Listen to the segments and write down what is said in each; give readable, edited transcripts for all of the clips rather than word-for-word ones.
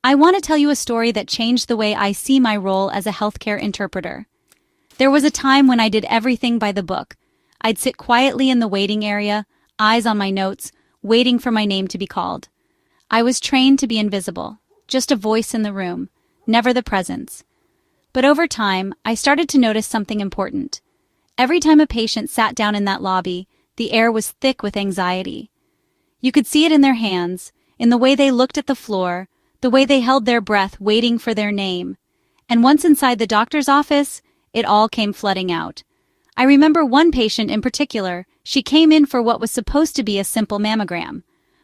I want to tell you a story that changed the way I see my role as a healthcare interpreter. There was a time when I did everything by the book. I'd sit quietly in the waiting area, eyes on my notes, waiting for my name to be called. I was trained to be invisible, just a voice in the room, never the presence. But over time, I started to notice something important. Every time a patient sat down in that lobby, the air was thick with anxiety. You could see it in their hands, in the way they looked at the floor, the way they held their breath waiting for their name. And once inside the doctor's office, it all came flooding out. I remember one patient in particular. She came in for what was supposed to be a simple mammogram.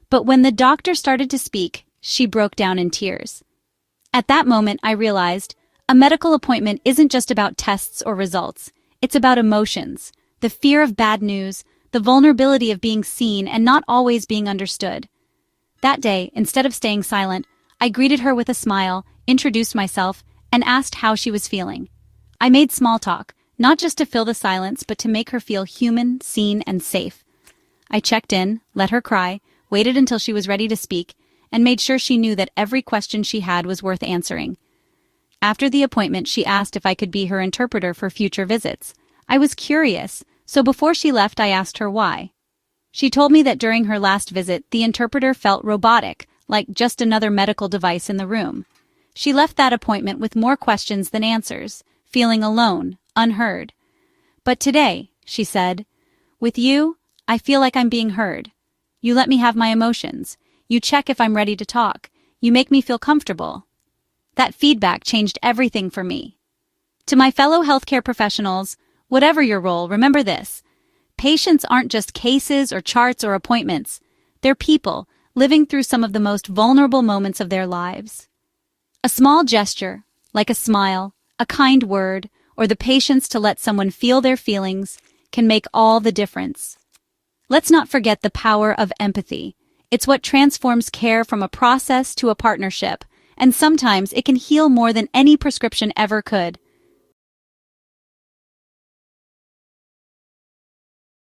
But when the doctor started to speak, she broke down in tears. At that moment, I realized a medical appointment isn't just about tests or results. It's about emotions, the fear of bad news, the vulnerability of being seen and not always being understood. That day, instead of staying silent, I greeted her with a smile, introduced myself, and asked how she was feeling. I made small talk, not just to fill the silence, but to make her feel human, seen, and safe. I checked in, let her cry, waited until she was ready to speak, and made sure she knew that every question she had was worth answering. After the appointment, she asked if I could be her interpreter for future visits. I was curious, so before she left, I asked her why. She told me that during her last visit, the interpreter felt robotic, like just another medical device in the room. She left that appointment with more questions than answers, feeling alone, unheard. But today, she said, with you, I feel like I'm being heard. You let me have my emotions. You check if I'm ready to talk. You make me feel comfortable. That feedback changed everything for me. To my fellow healthcare professionals, whatever your role, remember this. Patients aren't just cases or charts or appointments. They're people living through some of the most vulnerable moments of their lives. A small gesture, like a smile, a kind word, or the patience to let someone feel their feelings, can make all the difference. Let's not forget the power of empathy. It's what transforms care from a process to a partnership, and sometimes it can heal more than any prescription ever could.